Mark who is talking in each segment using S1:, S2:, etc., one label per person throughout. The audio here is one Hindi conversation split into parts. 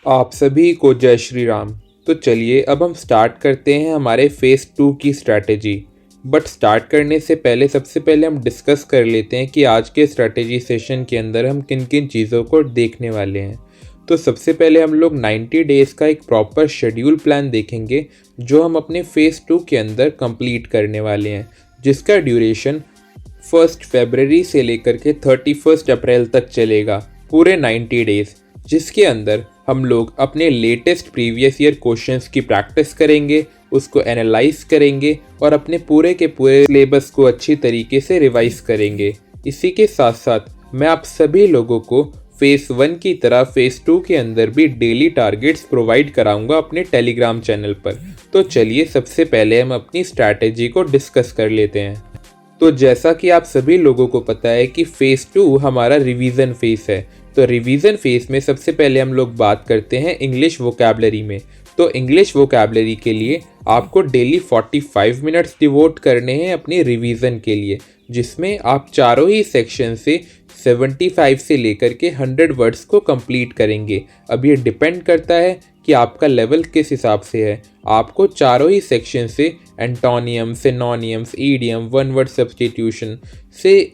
S1: आप सभी को जय श्री राम। तो चलिए अब हम स्टार्ट करते हैं हमारे फेज़ 2 की स्ट्रैटेजी। बट स्टार्ट करने से पहले सबसे पहले हम डिस्कस कर लेते हैं कि आज के स्ट्रैटेजी सेशन के अंदर हम किन किन चीज़ों को देखने वाले हैं। तो सबसे पहले हम लोग 90 डेज़ का एक प्रॉपर शेड्यूल प्लान देखेंगे जो हम अपने फेज़ 2 के अंदर कंप्लीट करने वाले हैं, जिसका ड्यूरेशन 1 फरवरी से लेकर के 31 अप्रैल तक चलेगा, पूरे 90 डेज़, जिसके अंदर हम लोग अपने लेटेस्ट प्रीवियस ईयर क्वेश्चंस की प्रैक्टिस करेंगे, उसको एनालाइज करेंगे और अपने पूरे के पूरे सिलेबस को अच्छी तरीके से रिवाइज करेंगे। इसी के साथ साथ मैं आप सभी लोगों को फेज़ 1 की तरह फेज़ 2 के अंदर भी डेली टारगेट्स प्रोवाइड कराऊंगा अपने टेलीग्राम चैनल पर। तो चलिए सबसे पहले हम अपनी स्ट्रैटेजी को डिस्कस कर लेते हैं। तो जैसा कि आप सभी लोगों को पता है कि फेज़ 2 हमारा रिवीजन फेज़ है। तो रिवीजन फेज़ में सबसे पहले हम लोग बात करते हैं इंग्लिश वोकैबलरी में। तो इंग्लिश वोकैबलरी के लिए आपको डेली 45 मिनट्स डिवोट करने हैं अपनी रिवीजन के लिए, जिसमें आप चारों ही सेक्शन से 75 से लेकर के 100 वर्ड्स को कंप्लीट करेंगे। अब ये डिपेंड करता है कि आपका लेवल किस हिसाब से है। आपको चारों ही सेक्शन से antonym, synonyms, idiom, one word substitution से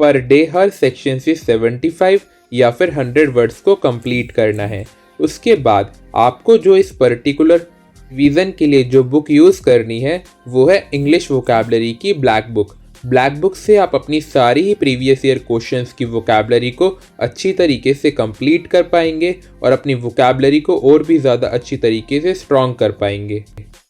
S1: पर डे हर सेक्शन से 75 या फिर 100 वर्ड्स को कंप्लीट करना है। उसके बाद आपको जो इस पर्टिकुलर रीज़न के लिए जो बुक यूज़ करनी है वो है इंग्लिश वोकैबलरी की ब्लैक बुक। ब्लैक बुक से आप अपनी सारी ही प्रीवियस ईयर क्वेश्चंस की वोकैबलरी को अच्छी तरीके से कंप्लीट कर पाएंगे और अपनी वोकैबलरी को और भी ज़्यादा अच्छी तरीके से स्ट्रॉन्ग कर पाएंगे।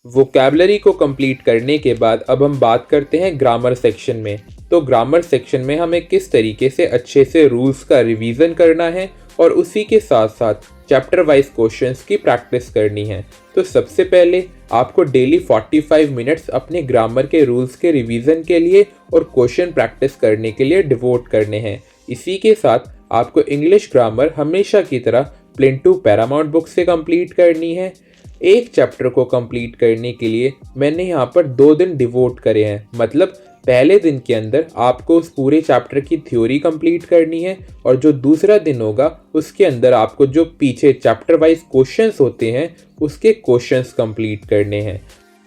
S1: वोकैबलरी को कंप्लीट करने के बाद अब हम बात करते हैं ग्रामर सेक्शन में। तो ग्रामर सेक्शन में हमें किस तरीके से अच्छे से रूल्स का रिवीजन करना है और उसी के साथ साथ चैप्टर वाइज क्वेश्चंस की प्रैक्टिस करनी है। तो सबसे पहले आपको डेली 45 मिनट्स अपने ग्रामर के रूल्स के रिवीजन के लिए और क्वेश्चन प्रैक्टिस करने के लिए डिवोट करने हैं। इसी के साथ आपको इंग्लिश ग्रामर हमेशा की तरह प्लिंटू पैरामाउंट बुक से कंप्लीट करनी है। एक चैप्टर को कंप्लीट करने के लिए मैंने यहाँ पर 2 दिन डिवोट करे हैं। मतलब पहले दिन के अंदर आपको उस पूरे चैप्टर की थ्योरी कंप्लीट करनी है और जो दूसरा दिन होगा उसके अंदर आपको जो पीछे चैप्टर वाइज क्वेश्चंस होते हैं उसके क्वेश्चंस कंप्लीट करने हैं।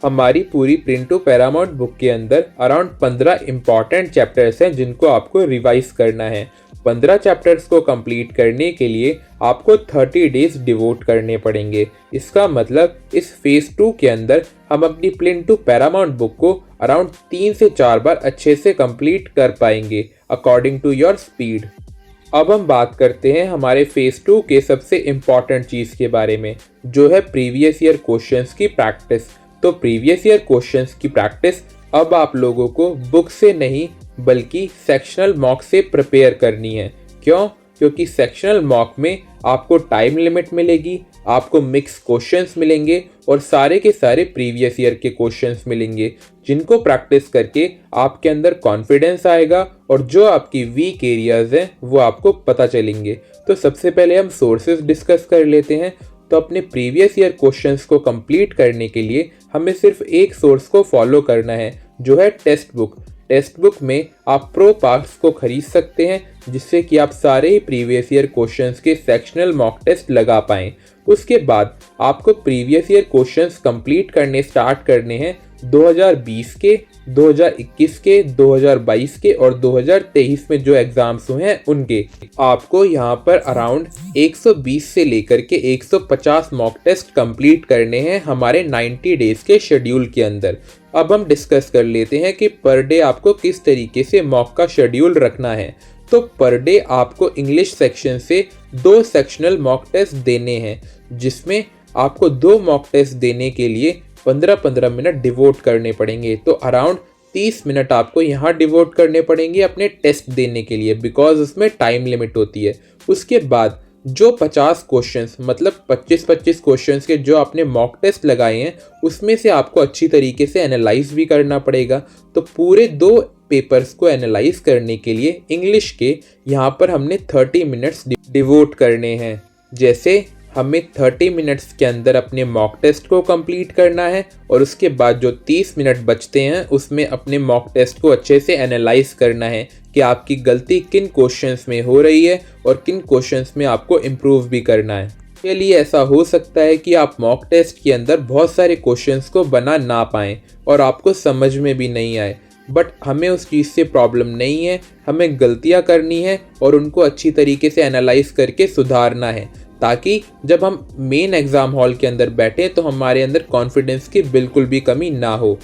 S1: हमारी पूरी प्रिंटू पैरामाउंट बुक के अंदर अराउंड 15 इंपॉर्टेंट चैप्टर्स हैं जिनको आपको रिवाइज करना है। 15 चैप्टर्स को कंप्लीट करने के लिए आपको 30 डेज डिवोट करने पड़ेंगे। इसका मतलब इस फेज़ 2 के अंदर हम अपनी प्लिंटू पैरामाउंट बुक को अराउंड 3 से 4 बार अच्छे से कंप्लीट कर पाएंगे अकॉर्डिंग टू योर स्पीड। अब हम बात करते हैं हमारे फेज़ 2 के सबसे इम्पॉर्टेंट चीज़ के बारे में, जो है प्रीवियस ईयर क्वेश्चंस की प्रैक्टिस। तो प्रीवियस ईयर क्वेश्चंस की प्रैक्टिस अब आप लोगों को बुक से नहीं बल्कि सेक्शनल मॉक से प्रिपेयर करनी है। क्यों? क्योंकि सेक्शनल मॉक में आपको टाइम लिमिट मिलेगी, आपको मिक्स क्वेश्चंस मिलेंगे और सारे के सारे प्रीवियस ईयर के क्वेश्चंस मिलेंगे, जिनको प्रैक्टिस करके आपके अंदर कॉन्फिडेंस आएगा और जो आपकी वीक एरियाज हैं वो आपको पता चलेंगे। तो सबसे पहले हम सोर्सेज डिस्कस कर लेते हैं। तो अपने प्रीवियस ईयर क्वेश्चंस को कंप्लीट करने के लिए हमें सिर्फ एक सोर्स को फॉलो करना है, जो है टेक्स्ट बुक। टेक्स्ट बुक में आप प्रो पार्ट्स को खरीद सकते हैं, जिससे कि आप सारे ही प्रीवियस ईयर क्वेश्चंस के सेक्शनल मॉक टेस्ट लगा पाएं। उसके बाद आपको प्रीवियस ईयर क्वेश्चंस कंप्लीट करने स्टार्ट करने हैं 2020 के, 2021 के, 2022 के और 2023 में जो एग्जाम्स हुए हैं उनके। आपको यहाँ पर अराउंड 120 से लेकर के 150 मॉक टेस्ट कंप्लीट करने हैं हमारे 90 डेज के शेड्यूल के अंदर। अब हम डिस्कस कर लेते हैं कि पर डे आपको किस तरीके से मॉक का शेड्यूल रखना है। तो पर डे आपको इंग्लिश सेक्शन से 2 सेक्शनल मॉक टेस्ट देने हैं, जिसमें आपको 2 मॉक टेस्ट देने के लिए 15-15 मिनट डिवोट करने पड़ेंगे। तो अराउंड 30 मिनट आपको यहाँ डिवोट करने पड़ेंगे अपने टेस्ट देने के लिए, बिकॉज उसमें टाइम लिमिट होती है। उसके बाद जो 50 क्वेश्चंस मतलब 25-25 क्वेश्चंस के जो आपने मॉक टेस्ट लगाए हैं उसमें से आपको अच्छी तरीके से एनालाइज भी करना पड़ेगा। तो पूरे 2 पेपर्स को एनालाइज करने के लिए इंग्लिश के यहाँ पर हमने 30 मिनट्स डिवोट करने हैं। जैसे हमें 30 मिनट्स के अंदर अपने मॉक टेस्ट को कंप्लीट करना है और उसके बाद जो 30 मिनट बचते हैं उसमें अपने मॉक टेस्ट को अच्छे से एनालाइज करना है कि आपकी गलती किन क्वेश्चंस में हो रही है और किन क्वेश्चंस में आपको इम्प्रूव भी करना है। चलिए, ऐसा हो सकता है कि आप मॉक टेस्ट के अंदर बहुत सारे क्वेश्चंस को बना ना पाएँ और आपको समझ में भी नहीं आए, बट हमें उस चीज़ से प्रॉब्लम नहीं है। हमें गलतियां करनी है और उनको अच्छी तरीके से एनालाइज करके सुधारना है, ताकि जब हम मेन एग्ज़ाम हॉल के अंदर बैठे तो हमारे अंदर कॉन्फिडेंस की बिल्कुल भी कमी ना हो।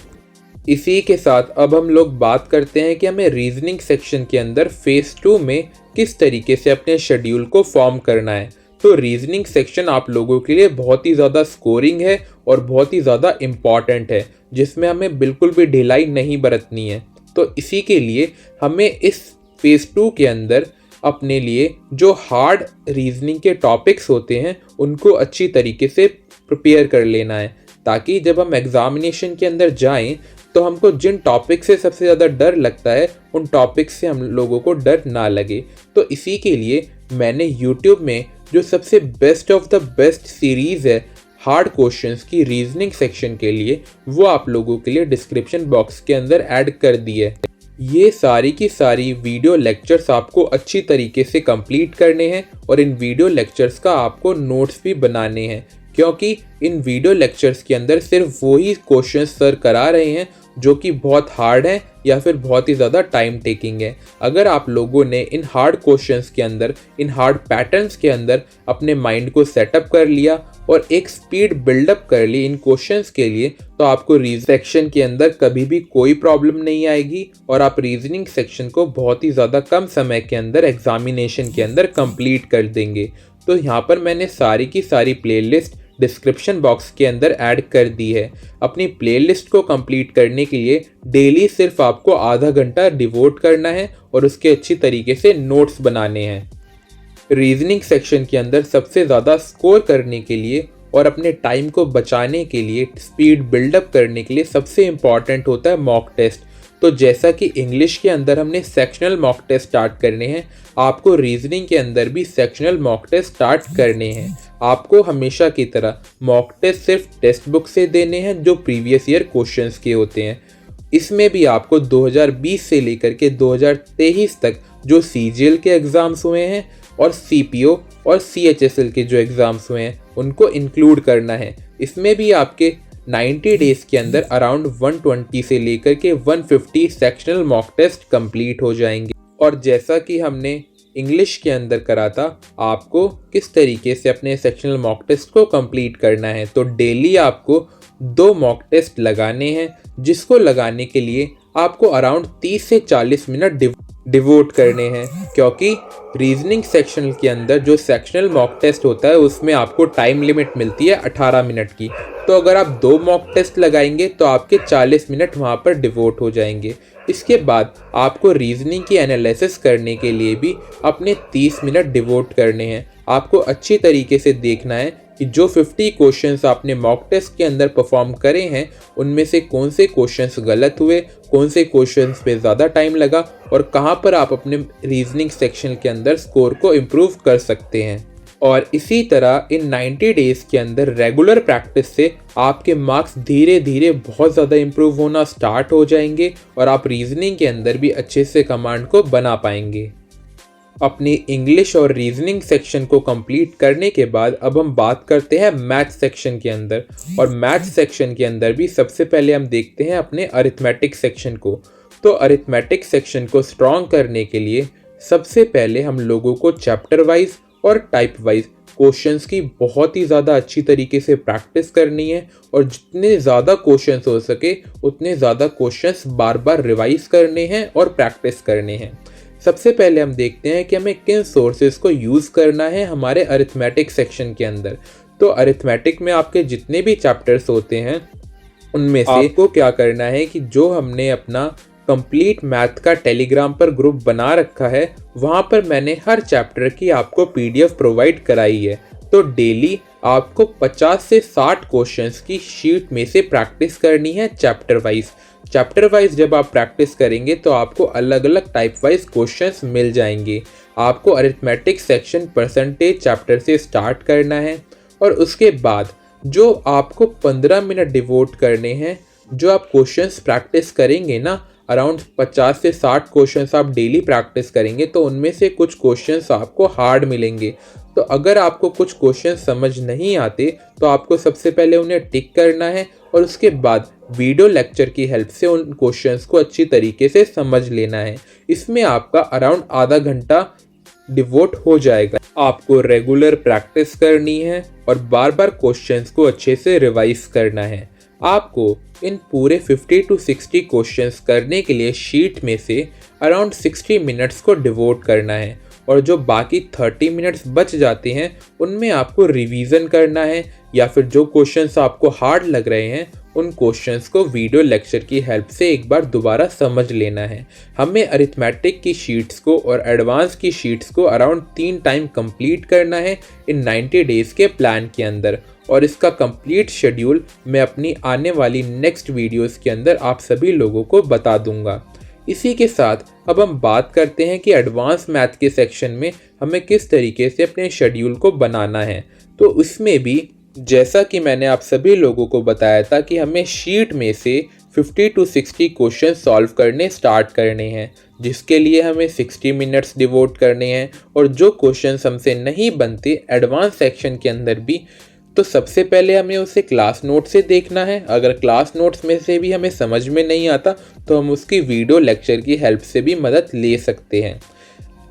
S1: इसी के साथ अब हम लोग बात करते हैं कि हमें रीजनिंग सेक्शन के अंदर फेज़ 2 में किस तरीके से अपने शेड्यूल को फॉर्म करना है। तो रीजनिंग सेक्शन आप लोगों के लिए बहुत ही ज़्यादा स्कोरिंग है और बहुत ही ज़्यादा इम्पॉर्टेंट है, जिसमें हमें बिल्कुल भी ढिलाई नहीं बरतनी है। तो इसी के लिए हमें इस फेज़ 2 के अंदर अपने लिए जो हार्ड रीजनिंग के टॉपिक्स होते हैं उनको अच्छी तरीके से प्रिपेयर कर लेना है, ताकि जब हम एग्जामिनेशन के अंदर जाएं तो हमको जिन टॉपिक से सबसे ज़्यादा डर लगता है उन टॉपिक से हम लोगों को डर ना लगे। तो इसी के लिए मैंने YouTube में जो सबसे best of the best series है हार्ड क्वेश्चंस की रीजनिंग सेक्शन के लिए, वो आप लोगों के लिए डिस्क्रिप्शन बॉक्स के अंदर ऐड कर दी है। ये सारी की सारी वीडियो लेक्चर्स आपको अच्छी तरीके से कंप्लीट करने हैं और इन वीडियो लेक्चर्स का आपको नोट्स भी बनाने हैं, क्योंकि इन वीडियो लेक्चर्स के अंदर सिर्फ वही क्वेश्चंस सर करा रहे हैं जो कि बहुत हार्ड हैं या फिर बहुत ही ज़्यादा टाइम टेकिंग है। अगर आप लोगों ने इन हार्ड क्वेश्चंस के अंदर, इन हार्ड पैटर्न्स के अंदर अपने माइंड को सेटअप कर लिया और एक स्पीड बिल्डअप कर ली इन क्वेश्चंस के लिए, तो आपको रीजनिंग सेक्शन के अंदर कभी भी कोई प्रॉब्लम नहीं आएगी और आप रीजनिंग सेक्शन को बहुत ही ज़्यादा कम समय के अंदर एग्जामिनेशन के अंदर कंप्लीट कर देंगे। तो यहाँ पर मैंने सारी की सारी प्लेलिस्ट डिस्क्रिप्शन बॉक्स के अंदर ऐड कर दी है। अपनी प्लेलिस्ट को कंप्लीट करने के लिए डेली सिर्फ आपको आधा घंटा डिवोट करना है और उसके अच्छी तरीके से नोट्स बनाने हैं। रीजनिंग सेक्शन के अंदर सबसे ज़्यादा स्कोर करने के लिए और अपने टाइम को बचाने के लिए, स्पीड बिल्डअप करने के लिए सबसे इम्पॉर्टेंट होता है मॉक टेस्ट। तो जैसा कि इंग्लिश के अंदर हमने सेक्शनल मॉक टेस्ट स्टार्ट करने हैं, आपको रीजनिंग के अंदर भी सेक्शनल मॉक टेस्ट स्टार्ट करने हैं। आपको हमेशा की तरह मॉक टेस्ट सिर्फ टेक्स्ट बुक से देने हैं जो प्रीवियस ईयर क्वेश्चंस के होते हैं। इसमें भी आपको 2020 से लेकर के 2023 तक जो CGL के एग्ज़ाम्स हुए हैं और CPO और CHSL के जो एग्ज़ाम्स हुए हैं उनको इंक्लूड करना है। इसमें भी आपके 90 डेज़ के अंदर अराउंड 120 से लेकर के 150 सेक्शनल मॉक टेस्ट कंप्लीट हो जाएंगे। और जैसा कि हमने इंग्लिश के अंदर करा था, आपको किस तरीके से अपने सेक्शनल मॉक टेस्ट को कंप्लीट करना है, तो डेली आपको 2 मॉक टेस्ट लगाने हैं, जिसको लगाने के लिए आपको अराउंड 30 से 40 मिनट डिवोट करने हैं, क्योंकि रीजनिंग सेक्शन के अंदर जो सेक्शनल मॉक टेस्ट होता है उसमें आपको टाइम लिमिट मिलती है 18 मिनट की। तो अगर आप 2 मॉक टेस्ट लगाएंगे तो आपके 40 मिनट वहाँ पर डिवोट हो जाएंगे। इसके बाद आपको रीजनिंग की एनालिसिस करने के लिए भी अपने 30 मिनट डिवोट करने हैं। आपको अच्छी तरीके से देखना है कि जो 50 क्वेश्चंस आपने मॉक टेस्ट के अंदर परफॉर्म करे हैं उनमें से कौन से क्वेश्चंस गलत हुए, कौन से क्वेश्चंस पे ज़्यादा टाइम लगा और कहाँ पर आप अपने रीजनिंग सेक्शन के अंदर स्कोर को इम्प्रूव कर सकते हैं। और इसी तरह इन 90 डेज़ के अंदर रेगुलर प्रैक्टिस से आपके मार्क्स धीरे धीरे बहुत ज़्यादा इम्प्रूव होना स्टार्ट हो जाएंगे और आप रीजनिंग के अंदर भी अच्छे से कमांड को बना पाएंगे। अपनी इंग्लिश और रीजनिंग सेक्शन को कंप्लीट करने के बाद अब हम बात करते हैं मैथ सेक्शन के अंदर। और मैथ सेक्शन के अंदर भी सबसे पहले हम देखते हैं अपने अरिथमेटिक सेक्शन को। तो अरिथमेटिक सेक्शन को स्ट्रॉन्ग करने के लिए सबसे पहले हम लोगों को चैप्टर वाइज और टाइप वाइज क्वेश्चंस की बहुत ही ज़्यादा अच्छी तरीके से प्रैक्टिस करनी है और जितने ज़्यादा क्वेश्चंस हो सके उतने ज़्यादा क्वेश्चंस बार बार रिवाइज करने हैं और प्रैक्टिस करने हैं। सबसे पहले हम देखते हैं कि हमें किन सोर्सेज को यूज़ करना है हमारे अरिथमेटिक सेक्शन के अंदर। तो अरिथमेटिक में आपके जितने भी चैप्टर्स होते हैं उनमें से आपको क्या करना है कि जो हमने अपना कंप्लीट मैथ का टेलीग्राम पर ग्रुप बना रखा है, वहाँ पर मैंने हर चैप्टर की आपको PDF प्रोवाइड कराई है। तो डेली आपको 50 से 60 क्वेश्चंस की शीट में से प्रैक्टिस करनी है चैप्टर वाइज। चैप्टर वाइज जब आप प्रैक्टिस करेंगे तो आपको अलग अलग टाइप वाइज क्वेश्चंस मिल जाएंगे। आपको अरिथमेटिक सेक्शन परसेंटेज चैप्टर से स्टार्ट करना है और उसके बाद जो आपको 15 मिनट डिवोट करने हैं, जो आप क्वेश्चंस प्रैक्टिस करेंगे ना, अराउंड 50 से 60 क्वेश्चंस आप डेली प्रैक्टिस करेंगे तो उनमें से कुछ क्वेश्चंस आपको हार्ड मिलेंगे। तो तो अगर आपको कुछ क्वेश्चन समझ नहीं आते तो आपको सबसे पहले उन्हें टिक करना है और उसके बाद वीडियो लेक्चर की हेल्प से उन क्वेश्चंस को अच्छी तरीके से समझ लेना है। इसमें आपका अराउंड आधा घंटा डिवोट हो जाएगा। आपको रेगुलर प्रैक्टिस करनी है और बार बार क्वेश्चंस को अच्छे से रिवाइज करना है। आपको इन पूरे 50 to 60 क्वेश्चंस करने के लिए शीट में से अराउंड 60 मिनट्स को डिवोट करना है और जो बाकी 30 मिनट्स बच जाते हैं उनमें आपको रिवीजन करना है या फिर जो क्वेश्चंस आपको हार्ड लग रहे हैं उन क्वेश्चंस को वीडियो लेक्चर की हेल्प से एक बार दोबारा समझ लेना है। हमें अरिथमेटिक की शीट्स को और एडवांस की शीट्स को अराउंड 3 टाइम कंप्लीट करना है इन 90 डेज़ के प्लान के अंदर और इसका कंप्लीट शेड्यूल मैं अपनी आने वाली नेक्स्ट वीडियोस के अंदर आप सभी लोगों को बता दूंगा। इसी के साथ अब हम बात करते हैं कि एडवांस मैथ के सेक्शन में हमें किस तरीके से अपने शेड्यूल को बनाना है। तो उसमें भी जैसा कि मैंने आप सभी लोगों को बताया था कि हमें शीट में से 50 to 60 क्वेश्चन सॉल्व करने स्टार्ट करने हैं, जिसके लिए हमें 60 मिनट्स डिवोट करने हैं और जो क्वेश्चंस हमसे नहीं बनते एडवांस सेक्शन के अंदर भी, तो सबसे पहले हमें उसे क्लास नोट से देखना है। अगर क्लास नोट्स में से भी हमें समझ में नहीं आता तो हम उसकी वीडियो लेक्चर की हेल्प से भी मदद ले सकते हैं।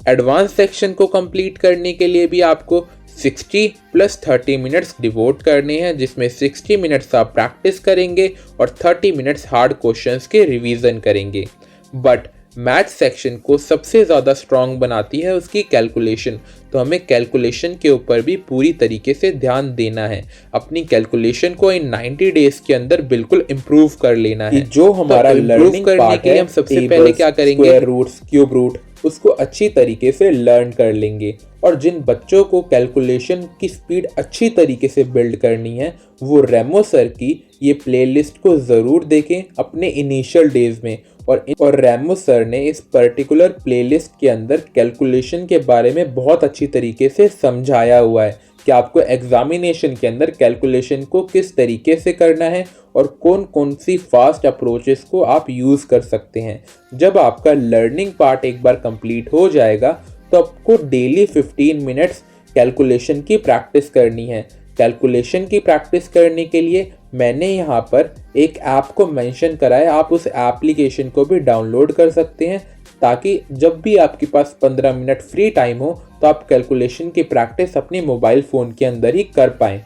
S1: एडवांस सेक्शन को कंप्लीट करने के लिए भी आपको 60 + 30 मिनट्स डिवोट करने हैं, जिसमें 60 मिनट्स आप प्रैक्टिस करेंगे और 30 मिनट्स हार्ड क्वेश्चंस के रिवीजन करेंगे। बट मैथ सेक्शन को सबसे ज़्यादा स्ट्रॉन्ग बनाती है उसकी कैलकुलेशन, तो हमें कैलकुलेशन के ऊपर भी पूरी तरीके से ध्यान देना है। अपनी कैलकुलेशन को इन 90 डेज के अंदर बिल्कुल इम्प्रूव कर लेना है।
S2: जो हमारा लर्निंग
S1: करने के लिए हम सबसे पहले क्या करेंगे,
S2: स्क्वायर रूट्स, क्यूब रूट, उसको अच्छी तरीके से लर्न कर लेंगे। और जिन बच्चों को कैलकुलेशन की स्पीड अच्छी तरीके से बिल्ड करनी है वो रेमो सर की ये प्लेलिस्ट को ज़रूर देखें अपने इनिशियल डेज में। और रेमो सर ने इस पर्टिकुलर प्लेलिस्ट के अंदर कैलकुलेशन के बारे में बहुत अच्छी तरीके से समझाया हुआ है कि आपको एग्जामिनेशन के अंदर कैलकुलेशन को किस तरीके से करना है और कौन कौन सी फास्ट अप्रोचेस को आप यूज़ कर सकते हैं। जब आपका लर्निंग पार्ट एक बार कंप्लीट हो जाएगा तो आपको डेली 15 मिनट्स कैलकुलेशन की प्रैक्टिस करनी है। कैलकुलेशन की प्रैक्टिस करने के लिए मैंने यहाँ पर एक ऐप को मेंशन करा है, आप उस एप्लीकेशन को भी डाउनलोड कर सकते हैं ताकि जब भी आपके पास 15 मिनट फ्री टाइम हो तो आप कैलकुलेशन की प्रैक्टिस अपने मोबाइल फ़ोन के अंदर ही कर पाएँ।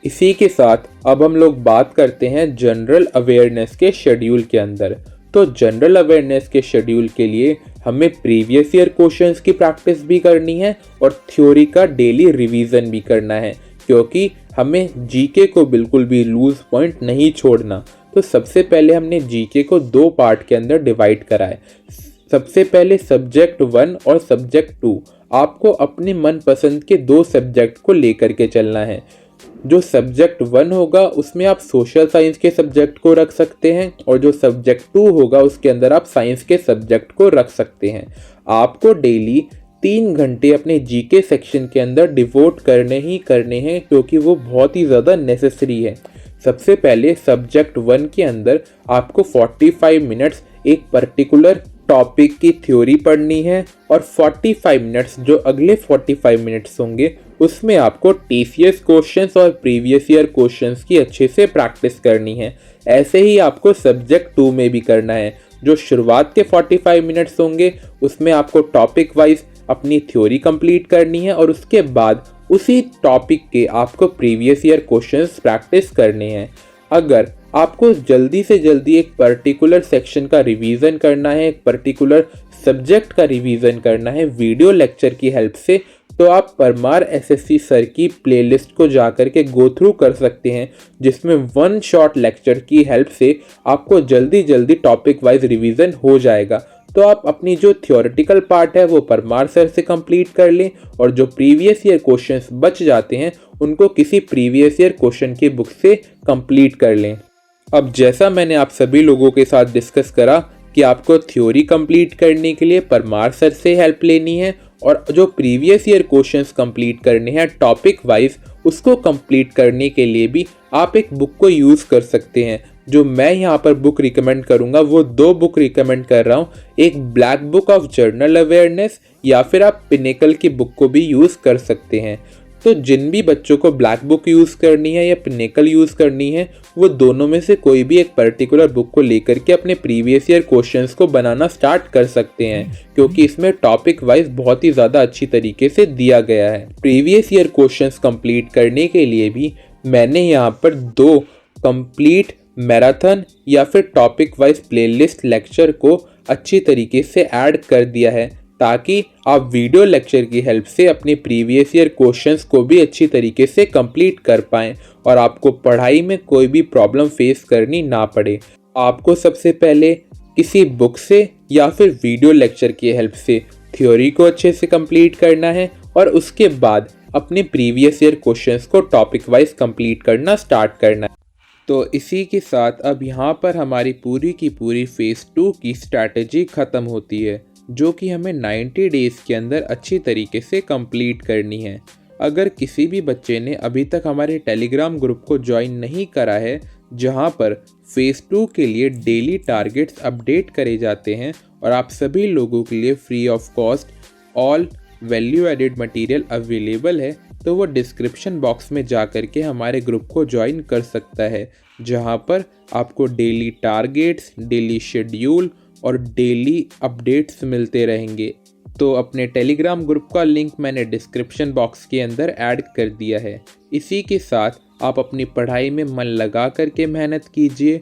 S2: इसी के साथ अब हम लोग बात करते हैं जनरल अवेयरनेस के शेड्यूल के अंदर। तो जनरल अवेयरनेस के शेड्यूल के लिए हमें प्रीवियस ईयर क्वेश्चंस की प्रैक्टिस भी करनी है और थ्योरी का डेली रिवीजन भी करना है, क्योंकि हमें जीके को बिल्कुल भी लूज पॉइंट नहीं छोड़ना। तो सबसे पहले हमने जीके को 2 पार्ट के अंदर डिवाइड करा है। सबसे पहले सब्जेक्ट 1 और सब्जेक्ट 2, आपको अपने मनपसंद के 2 सब्जेक्ट को लेकर के चलना है। जो सब्जेक्ट 1 होगा उसमें आप सोशल साइंस के सब्जेक्ट को रख सकते हैं और जो सब्जेक्ट 2 होगा उसके अंदर आप साइंस के सब्जेक्ट को रख सकते हैं। आपको डेली 3 घंटे अपने जीके सेक्शन के अंदर डिवोट करने हैं क्योंकि वो बहुत ही ज़्यादा नेसेसरी है। सबसे पहले सब्जेक्ट 1 के अंदर आपको 45 मिनट्स एक पर्टिकुलर टॉपिक की थ्योरी पढ़नी है और 45 मिनट्स जो अगले 45 मिनट्स होंगे उसमें आपको टीसीएस क्वेश्चंस और प्रीवियस ईयर क्वेश्चंस की अच्छे से प्रैक्टिस करनी है। ऐसे ही आपको सब्जेक्ट 2 में भी करना है। जो शुरुआत के 45 मिनट्स होंगे उसमें आपको टॉपिक वाइज अपनी थ्योरी कंप्लीट करनी है और उसके बाद उसी टॉपिक के आपको प्रीवियस ईयर क्वेश्चंस प्रैक्टिस करने हैं। अगर आपको जल्दी से जल्दी एक पर्टिकुलर सेक्शन का रिवीजन करना है, एक पर्टिकुलर सब्जेक्ट का रिवीजन करना है वीडियो लेक्चर की हेल्प से, तो आप परमार एसएससी सर की प्लेलिस्ट को जाकर के गो थ्रू कर सकते हैं, जिसमें 1 शॉट लेक्चर की हेल्प से आपको जल्दी जल्दी टॉपिक वाइज रिवीजन हो जाएगा। तो आप अपनी जो थियोरेटिकल पार्ट है वो परमार सर से कंप्लीट कर लें और जो प्रीवियस ईयर क्वेश्चंस बच जाते हैं उनको किसी प्रीवियस ईयर क्वेश्चन की बुक से कंप्लीट कर लें। अब जैसा मैंने आप सभी लोगों के साथ डिस्कस करा कि आपको थ्योरी कंप्लीट करने के लिए परमार सर से हेल्प लेनी है और जो प्रीवियस ईयर क्वेश्चंस कंप्लीट करने हैं टॉपिक वाइज उसको कंप्लीट करने के लिए भी आप एक बुक को यूज़ कर सकते हैं। जो मैं यहाँ पर बुक रिकमेंड करूँगा वो 2 बुक रिकमेंड कर रहा हूँ। एक black book of journal awareness, या फिर आप पिनेकल की बुक को भी यूज़ कर सकते हैं। तो जिन भी बच्चों को ब्लैक बुक यूज़ करनी है या पिनेकल यूज़ करनी है, वो दोनों में से कोई भी एक पर्टिकुलर बुक को लेकर के अपने प्रीवियस ईयर क्वेश्चंस को बनाना स्टार्ट कर सकते हैं, क्योंकि इसमें टॉपिक वाइज बहुत ही ज़्यादा अच्छी तरीके से दिया गया है। प्रीवियस ईयर क्वेश्चंस कंप्लीट करने के लिए भी मैंने यहाँ पर 2 कंप्लीट मैराथन या फिर टॉपिक वाइज प्लेलिस्ट लेक्चर को अच्छी तरीके से ऐड कर दिया है, ताकि आप वीडियो लेक्चर की हेल्प से अपने प्रीवियस ईयर क्वेश्चंस को भी अच्छी तरीके से कंप्लीट कर पाएँ और आपको पढ़ाई में कोई भी प्रॉब्लम फेस करनी ना पड़े। आपको सबसे पहले किसी बुक से या फिर वीडियो लेक्चर की हेल्प से थ्योरी को अच्छे से कंप्लीट करना है और उसके बाद अपने प्रीवियस ईयर क्वेश्चंस को टॉपिक वाइज कंप्लीट करना स्टार्ट करना है। तो इसी के साथ अब यहाँ पर हमारी पूरी की पूरी फेज़ 2 की स्ट्रैटेजी ख़त्म होती है, जो कि हमें 90 डेज़ के अंदर अच्छी तरीके से कंप्लीट करनी है। अगर किसी भी बच्चे ने अभी तक हमारे टेलीग्राम ग्रुप को ज्वाइन नहीं करा है, जहाँ पर फेज़ 2 के लिए डेली टारगेट्स अपडेट करे जाते हैं और आप सभी लोगों के लिए free of cost all value added material available है, तो वो डिस्क्रिप्शन बॉक्स में जा कर के हमारे ग्रुप को ज्वाइन कर सकता है, जहाँ पर आपको डेली टारगेट्स, डेली शेड्यूल और डेली अपडेट्स मिलते रहेंगे। तो अपने टेलीग्राम ग्रुप का लिंक मैंने डिस्क्रिप्शन बॉक्स के अंदर ऐड कर दिया है। इसी के साथ आप अपनी पढ़ाई में मन लगा करके मेहनत कीजिए